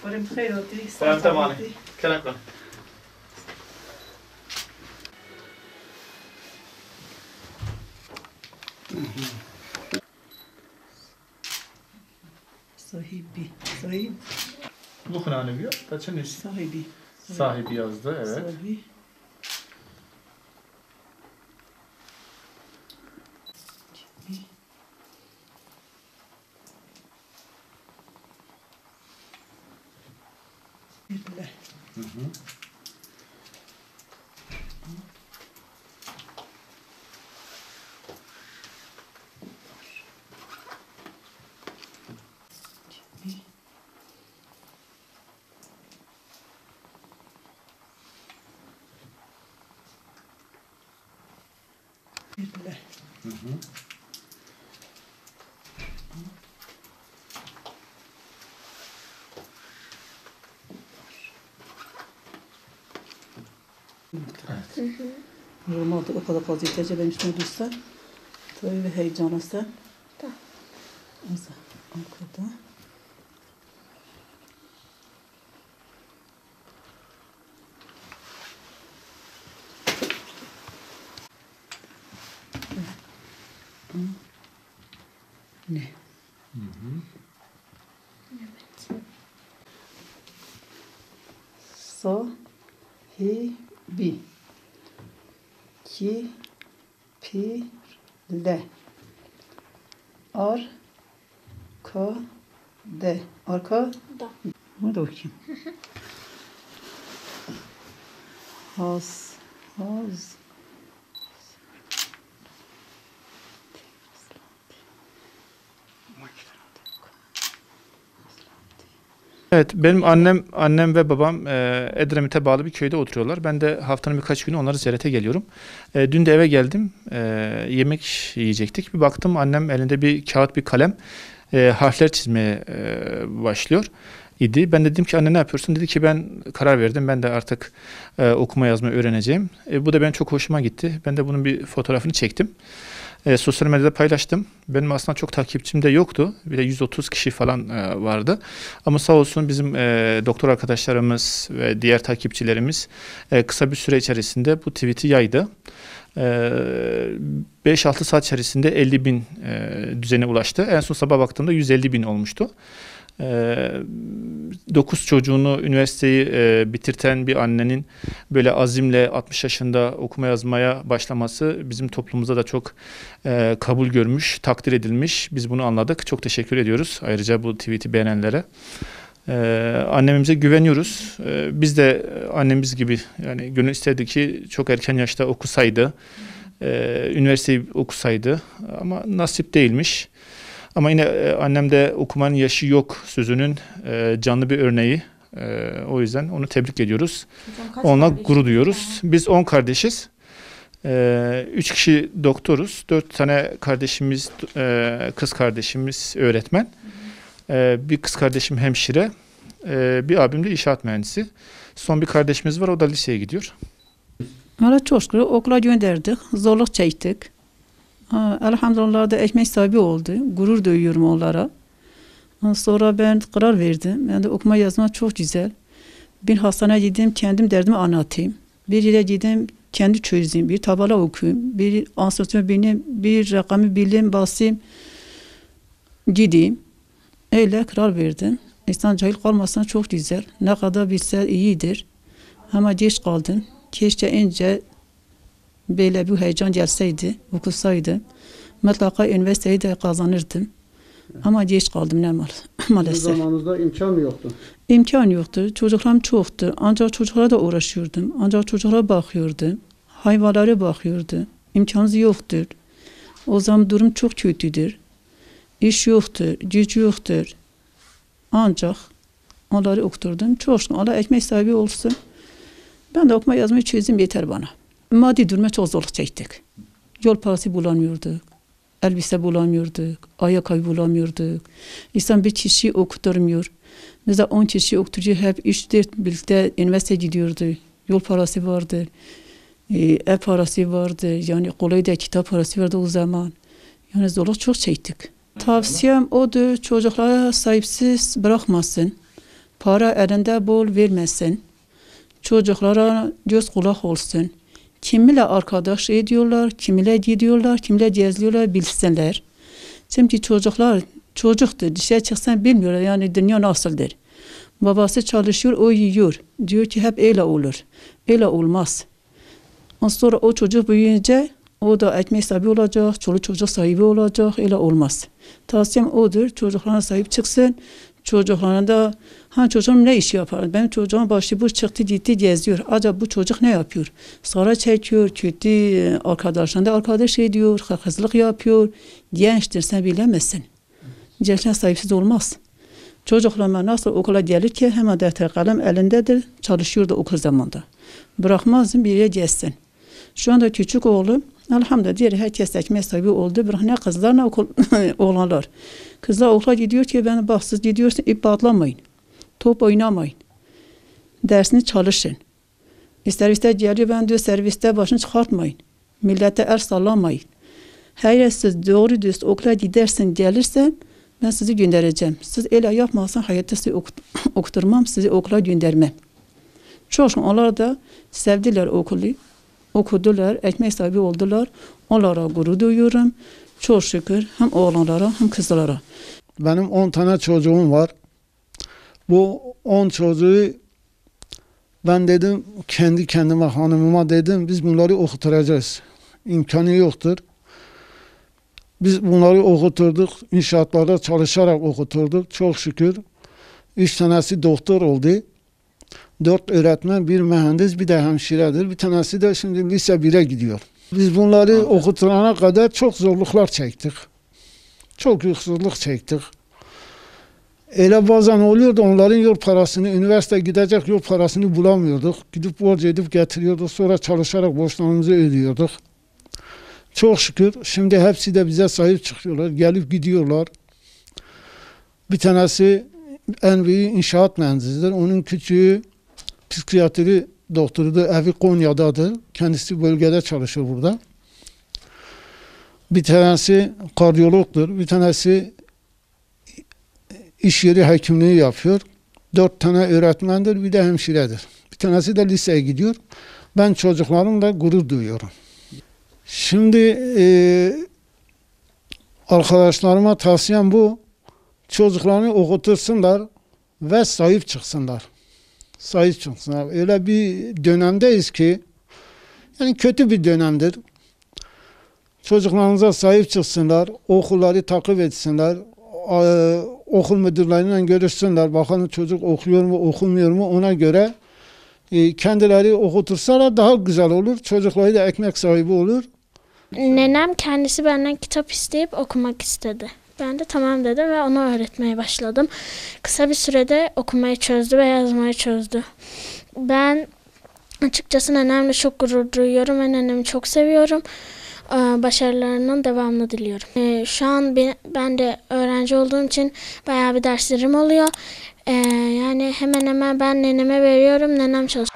Barım hayır oldu. Tamam. Kenan kon. Sahibi. Sahib. Bu ne diyor? Kaçın Sahibi. Sahibi yazdı, evet. Sahibi. Birle. Hı hı. Birle. Hı hı. Evet. Normalde o kadar fazla tecrübelemiş olursa tabii ve heyecanlısa da. Mesela arkada. Ne? Hı hı. Evet. Sahibi. Kipirle. Arkade. Arka. Da. Bunu da okuyayım. Haz. Evet, benim annem ve babam Edremit'e bağlı bir köyde oturuyorlar. Ben de haftanın birkaç günü onları ziyarete geliyorum. Dün de eve geldim, yemek yiyecektik. Bir baktım annem elinde bir kağıt, bir kalem, harfler çizmeye başlıyor idi. Ben dedim ki anne ne yapıyorsun? Dedi ki ben karar verdim. Ben de artık okuma yazmayı öğreneceğim. Bu da benim çok hoşuma gitti. Ben de bunun bir fotoğrafını çektim. Sosyal medyada paylaştım. Benim aslında çok takipçim de yoktu. Bir de 130 kişi falan vardı. Ama sağ olsun bizim doktor arkadaşlarımız ve diğer takipçilerimiz kısa bir süre içerisinde bu tweet'i yaydı. 5-6 saat içerisinde 50 bin düzene ulaştı. En son sabah baktığımda 150 bin olmuştu. 9 çocuğunu üniversiteyi bitirten bir annenin böyle azimle 60 yaşında okuma yazmaya başlaması bizim toplumumuzda da çok kabul görmüş, takdir edilmiş. Biz bunu anladık. Çok teşekkür ediyoruz. Ayrıca bu tweet'i beğenenlere. Annemize güveniyoruz. Biz de annemiz gibi yani gönül isterdi ki çok erken yaşta okusaydı, üniversiteyi okusaydı ama nasip değilmiş. Ama yine annemde okumanın yaşı yok sözünün canlı bir örneği. O yüzden onu tebrik ediyoruz. Ona gurur duyuyoruz. Biz 10 kardeşiz. 3 kişi doktoruz. 4 tane kardeşimiz, kız kardeşimiz öğretmen. Bir kız kardeşim hemşire. Bir abim de inşaat mühendisi. Son bir kardeşimiz var, o da liseye gidiyor. Valla çok şükür okula gönderdik. Zorluk çektik. Elhamdülillah da ekmek sahibi oldu. Gurur duyuyorum onlara. Sonra ben karar verdim. Ben de okuma yazma çok güzel. Bir hastaneye gideyim, kendim derdimi anlatayım. Bir yere gideyim, kendi çözeyim. Bir tabela okuyayım. Bir ansiklopedi bileyim, bir rakamı bileyim, basayım. Gideyim. Öyle karar verdim. İnsan cahil kalmasına çok güzel. Ne kadar bilse iyidir. Ama geç kaldım. Keşke önce böyle bir heyecan gelseydi, okusaydı. Mutlaka üniversiteyi de kazanırdım. Ama geç kaldım ne maalesef. Sizin zamanınızda imkan mı yoktu? İmkan yoktu. Çocuklarım çoktu. Ancak çocuklara da uğraşıyordum. Ancak çocuklara bakıyordum. Hayvanlara bakıyordu. İmkanı yoktur. O zaman durum çok kötüdür. İş yoktur, güç yoktur. Ancak onları okuturdum. Çok şükür Allah ekmek sahibi olsun. Ben de okuma yazmayı çözdüm, yeter bana. Maddi duruma çok zorluk çektik. Yol parası bulamıyorduk. Elbise bulamıyorduk. Ayakkabı bulamıyorduk. İnsan bir kişi okuturmuyor. Mesela 10 kişi okutucu hep 3-4 birlikte üniversite gidiyordu. Yol parası vardı. Ev parası vardı. Yani kolay da kitap parası vardı o zaman. Yani zorluk çok çektik. Tavsiyem odur, çocuklara sahipsiz bırakmasın. Para elinde bol vermesin. Çocuklara göz kulak olsun. Kimiyle arkadaş ediyorlar, kimiyle gidiyorlar, kimiyle geziyorlar bilsinler. Çünkü çocuklar çocuktur. Dışarı çıksan bilmiyorlar yani dünya nasıldır. Babası çalışıyor, o yiyor. Diyor ki hep öyle olur. Öyle olmaz. Ondan sonra o çocuk büyüyünce o da ekmek sahibi olacak, çoluk çocuk sahibi olacak. Öyle olmaz. Tavsiyem odur. Çocuklarına sahip çıksın. Çocuklarına da çocuğum ne iş yapar? Benim çocuğum başıboş çıktı gitti geziyor. Acaba bu çocuk ne yapıyor? Sonra çekiyor, kötü arkadaşlarında arkadaş ediyor, hırsızlık yapıyor. Gençtir sen bilemezsin. Gençler sahipsiz olmaz. Çocuklarıma nasıl okula gelir ki hemen defter kalem elindedir, çalışıyor da okul zamanında. Bırakmazdım bir yere gezsin. Şu anda küçük oğlum, elhamdülillah diğer herkes ekmek sahibi oldu. Bırak ne kızlar ne oğlanlar. Kızlar okula gidiyor ki ben bak siz gidiyorsun ip atlamayın. Top oynamayın. Dersini çalışın. Serviste geliyor ben diyor serviste başını çıkartmayın. Millete el sallamayın. Eğer siz doğru düz okula gidersin gelirsen ben sizi göndereceğim. Siz öyle yapmazsan hayatta sizi okuturmam, sizi okula göndermem. Çok onlar da sevdiler okulu. Okudular, ekmek sahibi oldular. Onlara gurur duyuyorum. Çok şükür hem oğlanlara hem kızlara. Benim 10 tane çocuğum var. Bu 10 çocuğu ben dedim kendi kendime hanımıma dedim biz bunları okutacağız. İmkanı yoktur. Biz bunları okuturduk. İnşaatlarda çalışarak okuturduk. Çok şükür. 3 tanesi doktor oldu. 4 öğretmen, bir mühendis, bir de hemşiredir. Bir tanesi de şimdi lise 1'e gidiyor. Biz bunları okutulana kadar çok zorluklar çektik. Çok yoksulluk çektik. Öyle bazen oluyordu onların yol parasını, üniversite gidecek yol parasını bulamıyorduk. Gidip borç edip getiriyorduk. Sonra çalışarak borçlarımızı ödüyorduk. Çok şükür şimdi hepsi de bize sahip çıkıyorlar. Gelip gidiyorlar. Bir tanesi en büyüğü inşaat mühendisidir. Onun küçüğü psikiyatri doktorudur. Evi Konya'dadır. Kendisi bölgede çalışıyor burada. Bir tanesi kardiyologdur. Bir tanesi iş yeri hekimliği yapıyor. 4 tane öğretmendir. Bir de hemşiredir. Bir tanesi de liseye gidiyor. Ben çocuklarımla gurur duyuyorum. Şimdi arkadaşlarıma tavsiyem bu. Çocuklarını okutursunlar ve sahip çıksınlar. Sahip çıksınlar. Öyle bir dönemdeyiz ki yani kötü bir dönemdir. Çocuklarınıza sahip çıksınlar. Okulları takip etsinler. Okul müdürleriyle görüşsünler. Bakalım çocuk okuyor mu okumuyor mu ona göre kendileri okutursalar daha güzel olur. Çocukları da ekmek sahibi olur. Nenem kendisi benden kitap isteyip okumak istedi. Ben de tamam dedim ve ona öğretmeye başladım. Kısa bir sürede okumayı çözdü ve yazmayı çözdü. Ben açıkçası nenemle çok gurur duyuyorum ve nenemi çok seviyorum. Başarılarının devamını diliyorum. Şu an ben de öğrenci olduğum için bayağı bir derslerim oluyor. Yani hemen hemen ben neneme veriyorum, nenem çalışıyor.